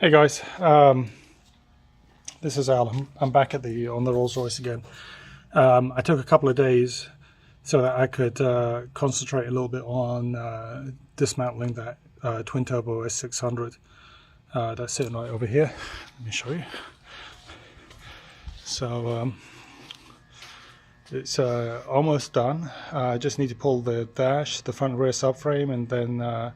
Hey guys, this is Al. I'm back at on the Rolls Royce again. I took a couple of days so that I could concentrate a little bit on dismantling that twin turbo S600 that's sitting right over here. Let me show you. So it's almost done. I just need to pull the dash, the front and rear subframe, and then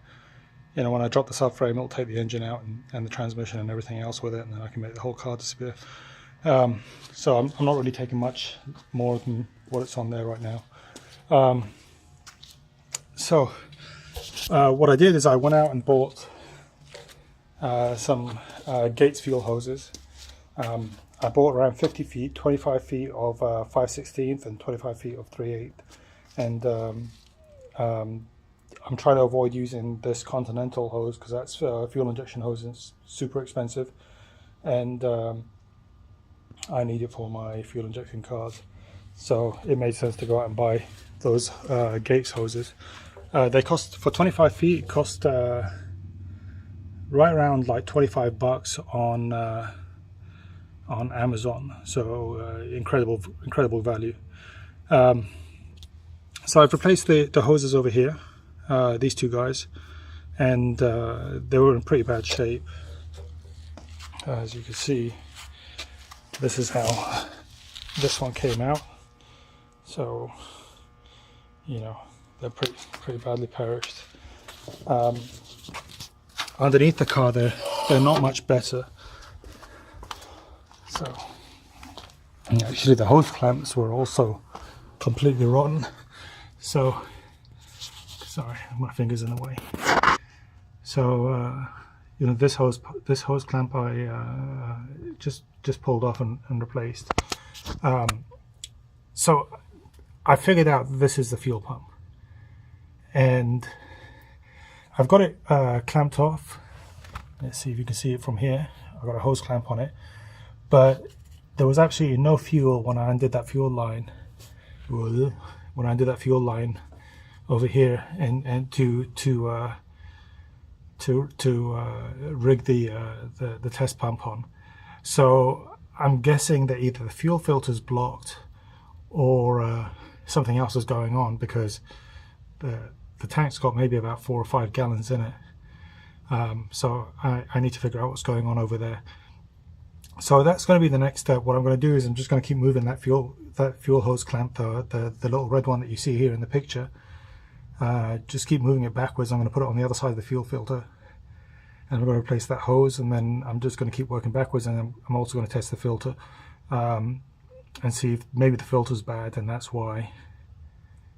when I drop the subframe, it'll take the engine out and the transmission and everything else with it, and then I can make the whole car disappear. So I'm not really taking much more than what it's on there right now. What I did is I went out and bought some Gates fuel hoses. I bought around 50 feet, 25 feet of 5/16 and 25 feet of 3/8, and I'm trying to avoid using this Continental hose because that's fuel injection hose and it's super expensive, and I need it for my fuel injection cars. So it made sense to go out and buy those Gates hoses. They cost, for 25 feet, cost right around like $25 on Amazon. So incredible value. So I've replaced the hoses over here. These two guys, and they were in pretty bad shape. As you can see, this is how this one came out. So they're pretty badly perished. Underneath the car, they're not much better. So actually, the hose clamps were also completely rotten. So sorry, my finger's in the way. So this hose clamp I just pulled off and replaced. So I figured out this is the fuel pump, and I've got it clamped off. Let's see if you can see it from here. I've got a hose clamp on it, but there was absolutely no fuel when I undid that fuel line. When I undid that fuel line over here, and to rig the test pump on. So I'm guessing that either the fuel filter is blocked or something else is going on, because the tank's got maybe about 4 or 5 gallons in it. So I need to figure out what's going on over there. So that's going to be the next step. What I'm going to do is I'm just going to keep moving that fuel hose clamp, the little red one that you see here in the picture. Just keep moving it backwards. I'm going to put it on the other side of the fuel filter, and I'm going to replace that hose, and then I'm just going to keep working backwards, and I'm also going to test the filter and see if maybe the filter's bad, and that's why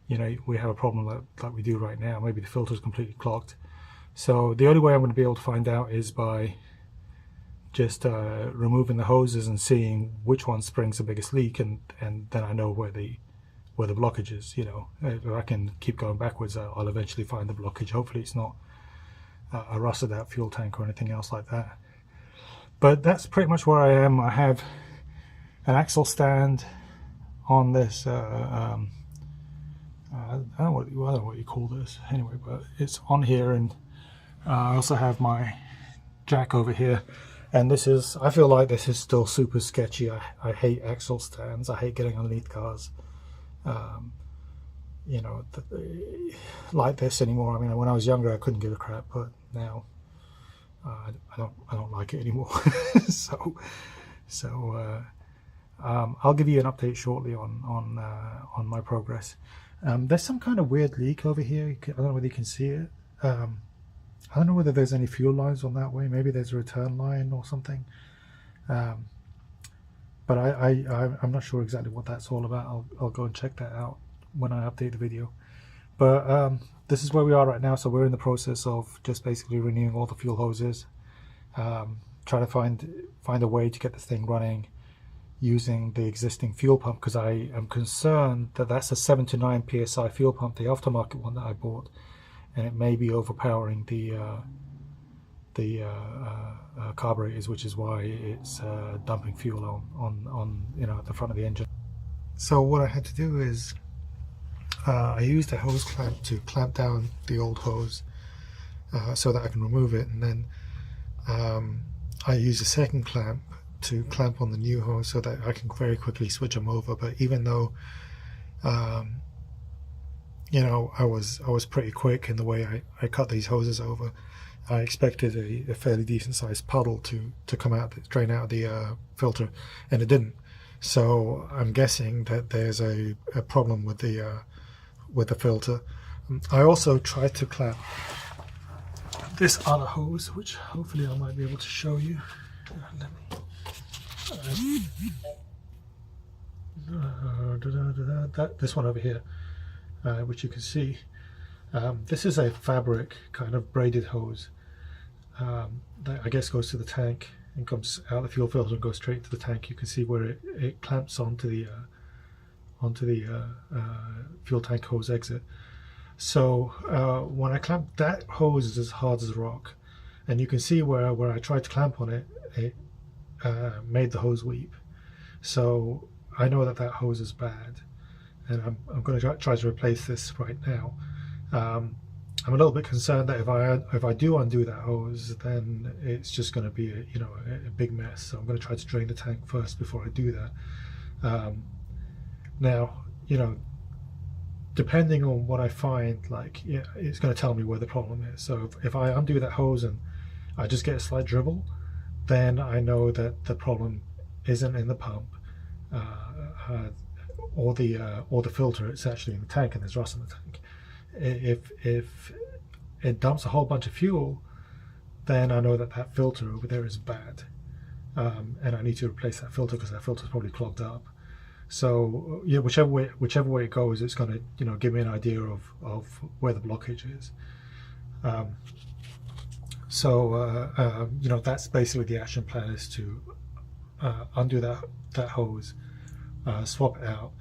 we have a problem like we do right now. Maybe the filter's completely clogged. So the only way I'm going to be able to find out is by just removing the hoses and seeing which one springs the biggest leak, and then I know where the blockage is. If I can keep going backwards, I'll eventually find the blockage. Hopefully it's not a rusted out fuel tank or anything else like that. But that's pretty much where I am. I have an axle stand on this I don't know what you call this anyway, but it's on here, and I also have my jack over here. And I feel like this is still super sketchy. I hate axle stands. I hate getting underneath cars like this anymore. I mean, when I was younger I couldn't give a crap, but now I don't like it anymore. so I'll give you an update shortly on my progress. There's some kind of weird leak over here. I don't know whether you can see it. I don't know whether there's any fuel lines on that way. Maybe there's a return line or something. But I'm not sure exactly what that's all about. I'll go and check that out when I update the video. But this is where we are right now. So we're in the process of just basically renewing all the fuel hoses, trying to find a way to get this thing running using the existing fuel pump, because I am concerned that that's a 7 to 9 psi fuel pump, the aftermarket one that I bought, and it may be overpowering the carburetors, which is why it's dumping fuel on at the front of the engine. So what I had to do is I used a hose clamp to clamp down the old hose so that I can remove it, and then I use a second clamp to clamp on the new hose so that I can very quickly switch them over. But even though you know, I was pretty quick in the way I cut these hoses over, I expected a fairly decent sized puddle to come out, drain out of the filter, and it didn't. So I'm guessing that there's a problem with the filter. I also tried to clamp this other hose, which hopefully I might be able to show you. This one over here, which you can see. This is a fabric kind of braided hose that I guess goes to the tank and comes out the fuel filter and goes straight to the tank. You can see where it clamps onto the fuel tank hose exit. So when I clamp, that hose is as hard as rock, and you can see where I tried to clamp on it, it made the hose weep. So I know that hose is bad, and I'm going to try to replace this right now. I'm a little bit concerned that if I do undo that hose, then it's just going to be a big mess. So I'm going to try to drain the tank first before I do that. Now, depending on what I find, it's going to tell me where the problem is. So if I undo that hose and I just get a slight dribble, then I know that the problem isn't in the pump or the filter. It's actually in the tank, and there's rust in the tank. If it dumps a whole bunch of fuel, then I know that filter over there is bad, and I need to replace that filter because that filter is probably clogged up. So yeah, whichever way it goes, it's going to give me an idea of where the blockage is. That's basically the action plan, is to undo that hose, swap it out,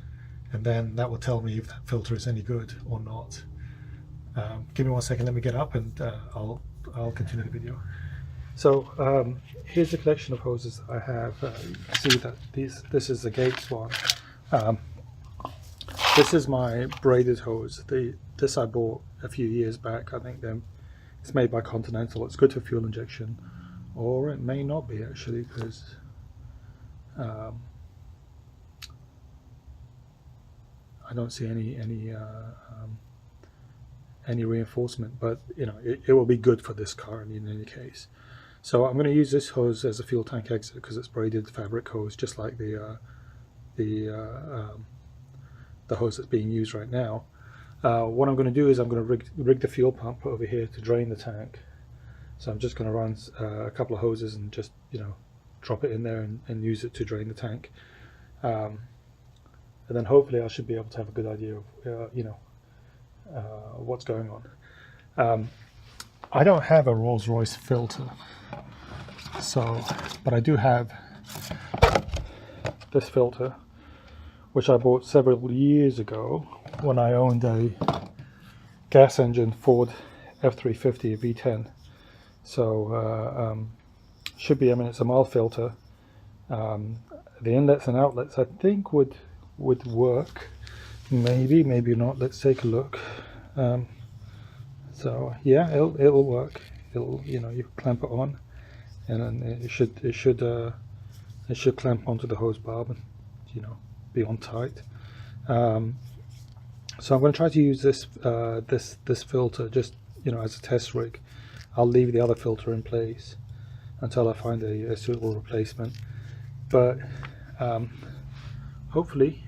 and then that will tell me if that filter is any good or not. Give me 1 second, let me get up, and I'll continue the video. So here's the collection of hoses I have. You can see that this is the Gates one. This is my braided hose. This I bought a few years back. I think it's made by Continental. It's good for fuel injection, or it may not be actually, because I don't see any reinforcement, but it will be good for this car in any case. So I'm going to use this hose as a fuel tank exit because it's braided fabric hose, just like the hose that's being used right now. What I'm going to do is I'm going to rig the fuel pump over here to drain the tank. So I'm just going to run a couple of hoses and just drop it in there and use it to drain the tank. And then hopefully I should be able to have a good idea of what's going on. I don't have a Rolls Royce filter, but I do have this filter, which I bought several years ago when I owned a gas engine Ford F350 V10. So should be, it's a mild filter. The inlets and outlets I think would work. Maybe not. Let's take a look. So yeah, it'll work. You clamp it on, and then it should clamp onto the hose barb and be on tight. So I'm going to try to use this filter just as a test rig. I'll leave the other filter in place until I find a suitable replacement. But hopefully,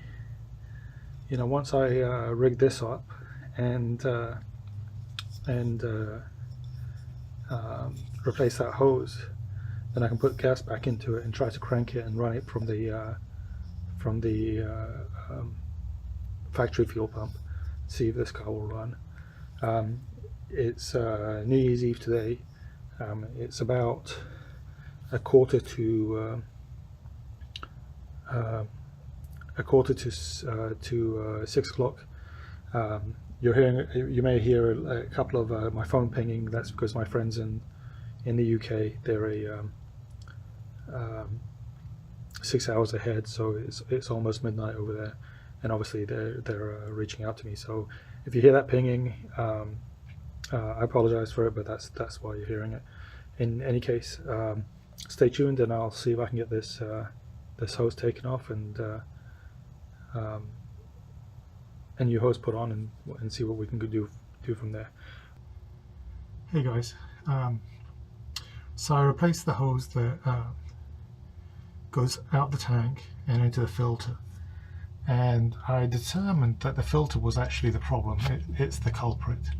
once I rig this up and replace that hose, then I can put gas back into it and try to crank it and run it from the factory fuel pump. See if this car will run. It's New Year's Eve today. It's about a quarter to 6 o'clock. You may hear a couple of my phone pinging. That's because my friends in the UK, they're 6 hours ahead, so it's almost midnight over there, and obviously they're reaching out to me. So if you hear that pinging, I apologize for it, but that's why you're hearing it. In any case, stay tuned, and I'll see if I can get this this hose taken off and a new hose put on, and see what we can do from there. Hey guys, so I replaced the hose that goes out the tank and into the filter, and I determined that the filter was actually the problem. It's the culprit.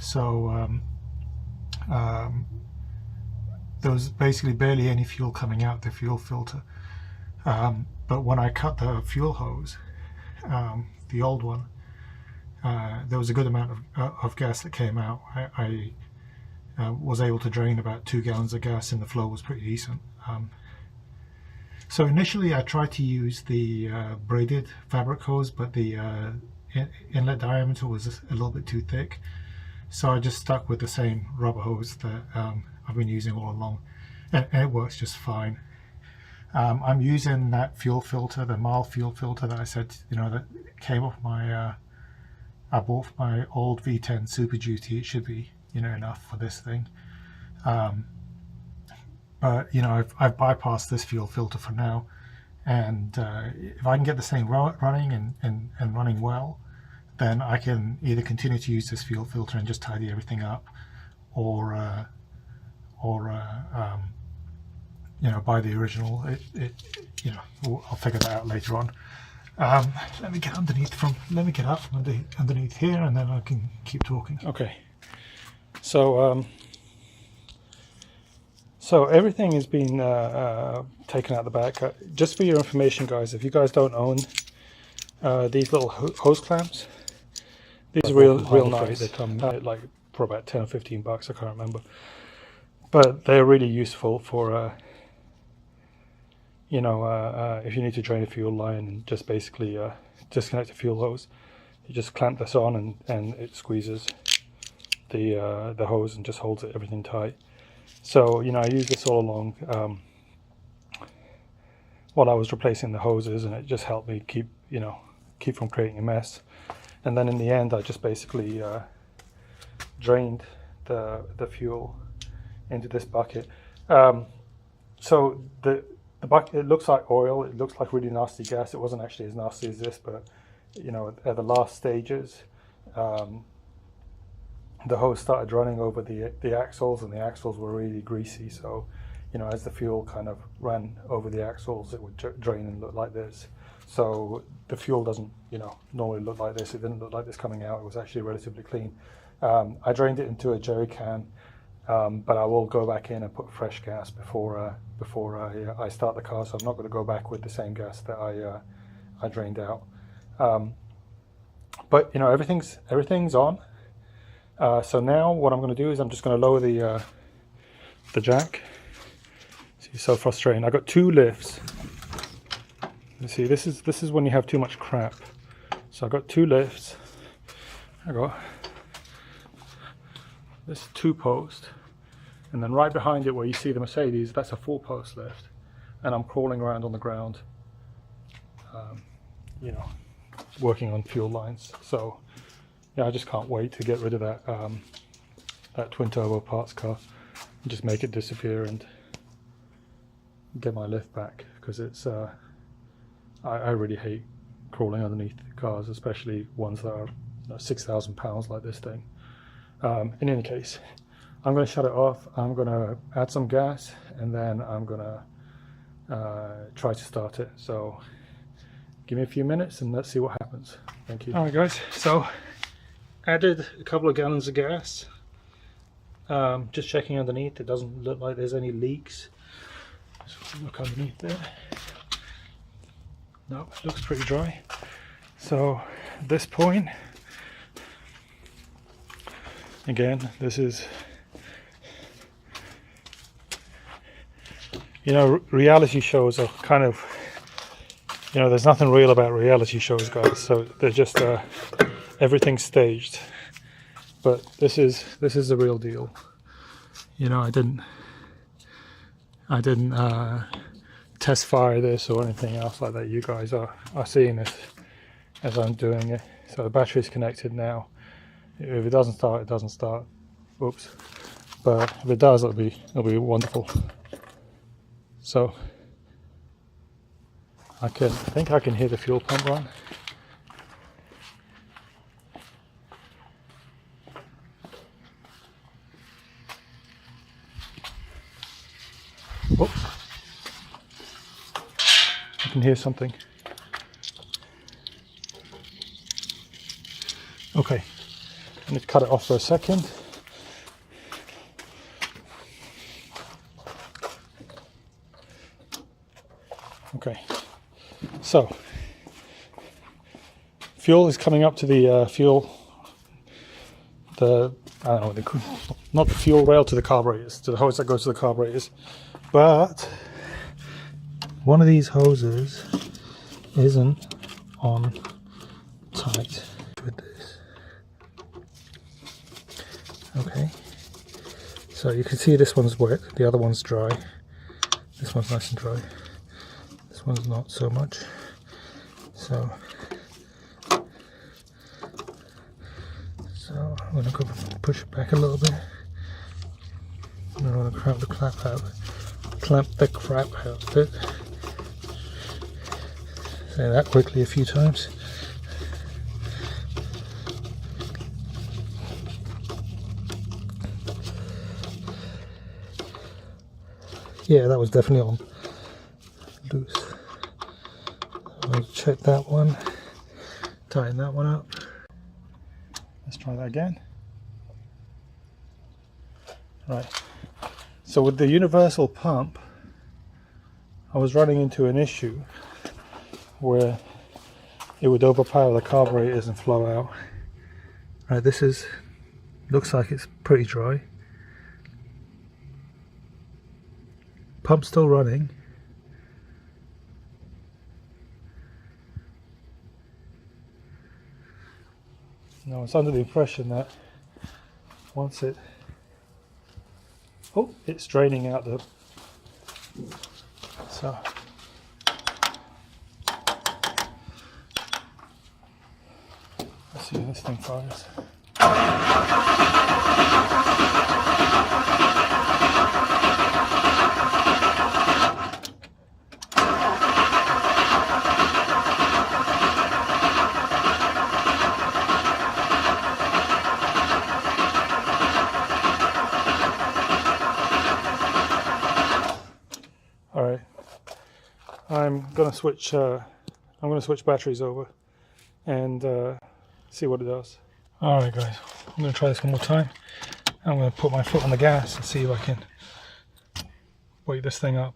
So there was basically barely any fuel coming out the fuel filter, but when I cut the fuel hose, the old one, there was a good amount of gas that came out. I was able to drain about 2 gallons of gas, and the flow was pretty decent. So initially I tried to use the braided fabric hose, but the inlet diameter was a little bit too thick, so I just stuck with the same rubber hose that I've been using all along, and it works just fine. I'm using that fuel filter, the mild fuel filter that I said, that came off my I bought my old V10 Super Duty. It should be enough for this thing, but I've bypassed this fuel filter for now, and if I can get the same running and running well, then I can either continue to use this fuel filter and just tidy everything up, or buy the original. I'll figure that out later on. Let me get up from underneath here, and then I can keep talking. Okay. So everything has been taken out the back. Just for your information, guys, if you guys don't own these little hose clamps, these are real nice. They come like for about 10 or 15 bucks, I can't remember, but they're really useful for if you need to drain a fuel line and just basically disconnect the fuel hose. You just clamp this on, and it squeezes the hose and just holds everything tight. So I use this all along while I was replacing the hoses, and it just helped me keep from creating a mess. And then in the end, I just basically drained the fuel into this bucket. So the bucket, it looks like oil, it looks like really nasty gas. It wasn't actually as nasty as this, but at the last stages, the hose started running over the axles, and the axles were really greasy. So as the fuel kind of ran over the axles, it would drain and look like this. So the fuel doesn't normally look like this. It didn't look like this coming out. It was actually relatively clean. I drained it into a jerry can, but I will go back in and put fresh gas before I start the car. So I'm not going to go back with the same gas that I drained out. But everything's on. So now what I'm going to do is I'm just going to lower the jack. See, it's so frustrating. I got 2 lifts. You see, this is when you have too much crap. So I got 2 lifts. I got this 2-post, and then right behind it where you see the Mercedes, that's a 4-post lift, and I'm crawling around on the ground, working on fuel lines. So yeah, I just can't wait to get rid of that twin turbo parts car and just make it disappear and get my lift back, because it's I really hate crawling underneath cars, especially ones that are 6,000 pounds like this thing. In any case, I'm going to shut it off. I'm going to add some gas, and then I'm going to try to start it. So give me a few minutes and let's see what happens. Thank you. Alright guys, so added a couple of gallons of gas. Just checking underneath. It doesn't look like there's any leaks. Just look underneath there. No, it looks pretty dry. So at this point, again, this is, reality shows are kind of, there's nothing real about reality shows, guys. So they're just everything's staged. But this is the real deal. I didn't test fire this or anything else like that. You guys are seeing this as I'm doing it. So the battery's connected now. If it doesn't start, it doesn't start. Oops. But if it does, it'll be wonderful. So I think I can hear the fuel pump run. Oh, I can hear something. Okay, I need to cut it off for a second. Okay, so fuel is coming up to the I don't know, not the fuel rail, to the carburetors, to the hose that goes to the carburetors. But one of these hoses isn't on tight with this. Okay, so you can see this one's wet, the other one's dry. This one's nice and dry. This one's not so much. So I'm going to go push it back a little bit. I'm going to clamp the crap out of it. Say that quickly a few times. Yeah, that was definitely on loose. I'll check that one, tighten that one up. Let's try that again. Right, so with the universal pump, I was running into an issue where it would overpower the carburetors and flow out. Right, looks like it's pretty dry. Pump's still running. Now it's under the impression that once it's draining out the, so let's see how this thing fires. Alright, I'm going to switch batteries over and see what it does. Alright guys, I'm going to try this one more time. I'm going to put my foot on the gas and see if I can wake this thing up.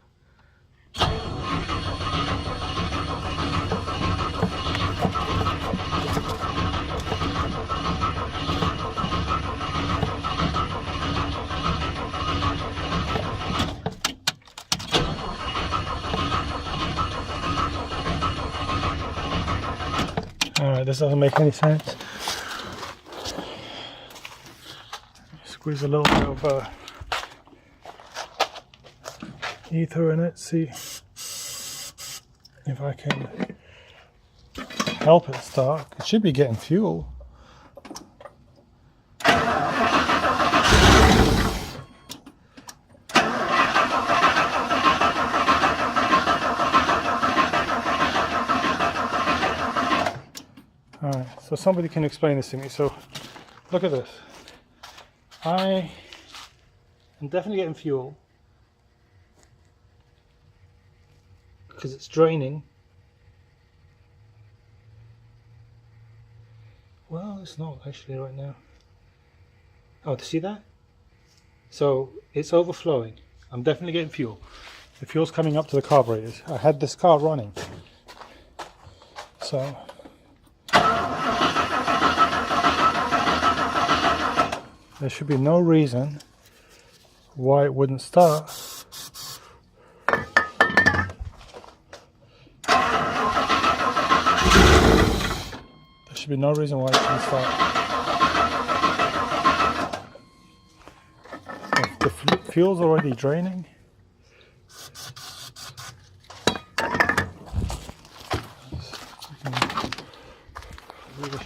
Alright, this doesn't make any sense. Squeeze a little bit of ether in it, see if I can help it start. It should be getting fuel. Alright, so somebody can explain this to me. So look at this. I am definitely getting fuel because it's draining. Well, it's not actually right now. Oh, to see that? So it's overflowing. I'm definitely getting fuel. The fuel's coming up to the carburetors. I had this car running. So there should be no reason why it wouldn't start. There should be no reason why it shouldn't start. If the fuel's already draining,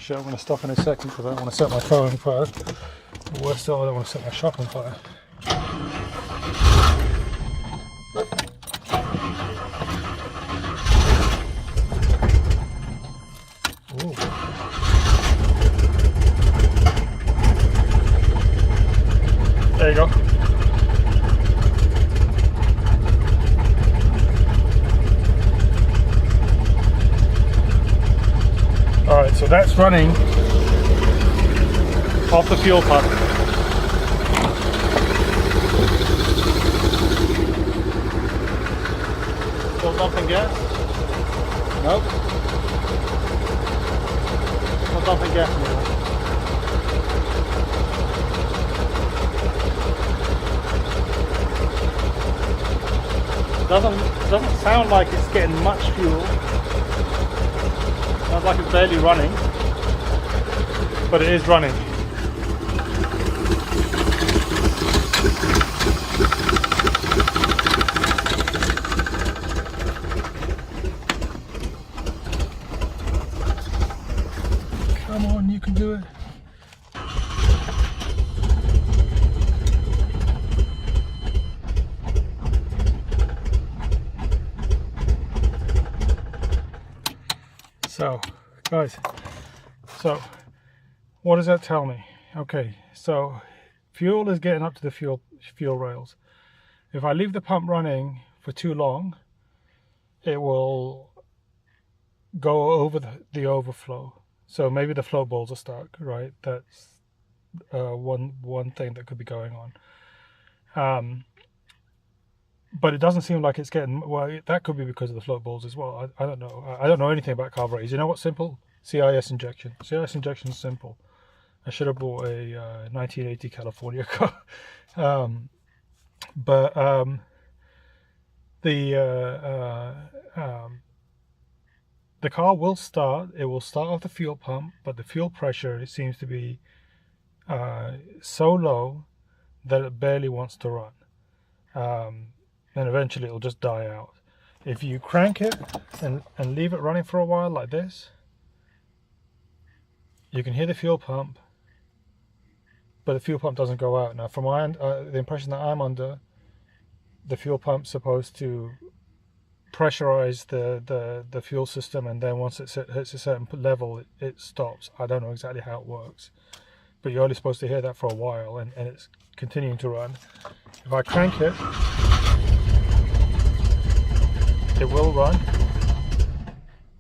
I'm going to stop in a second because I don't want to set my car on fire. The worst still, I don't want to set my shop on fire. Ooh. There you go. Alright, so that's running off the fuel pump. Still dumping gas? Nope. Still dumping gas anymore. Doesn't sound like it's getting much fuel. Sounds like it's barely running, but it is running. Come on, you can do it. So, guys, so what does that tell me? Okay, so fuel is getting up to the fuel rails. If I leave the pump running for too long, it will go over the overflow. So maybe the float balls are stuck, right? That's one thing that could be going on. But it doesn't seem like it's getting, well, that could be because of the float balls as well. I don't know. I don't know anything about carburetors. You know what's simple? CIS injection. CIS injection is simple. I should have bought a 1980 California car. The car will start. It will start off the fuel pump, but the fuel pressure, it seems to be so low that it barely wants to run. Then eventually it'll just die out. If you crank it and leave it running for a while like this, you can hear the fuel pump, but the fuel pump doesn't go out. Now, from the impression that I'm under, the fuel pump's supposed to pressurize the fuel system, and then once it hits a certain level, it stops. I don't know exactly how it works, but you're only supposed to hear that for a while, and it's continuing to run. If I crank it, it will run,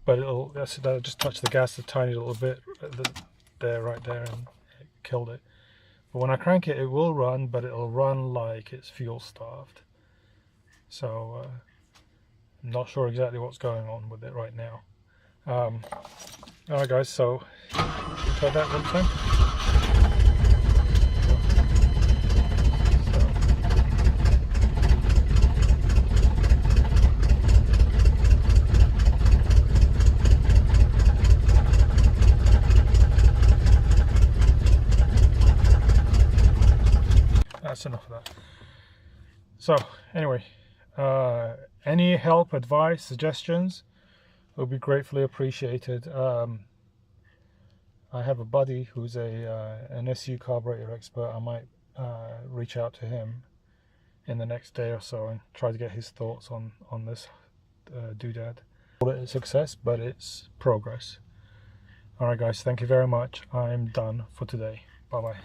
but that'll just touch the gas a tiny little bit right there, and it killed it. But when I crank it, it will run, but it'll run like it's fuel starved. So I'm not sure exactly what's going on with it right now. Alright guys, so try that one time. That's enough of that. So anyway, any help, advice, suggestions will be gratefully appreciated. I have a buddy who's an SU carburetor expert. I might reach out to him in the next day or so and try to get his thoughts on this doodad. It's success, but it's progress. Alright guys, thank you very much. I'm done for today. Bye bye.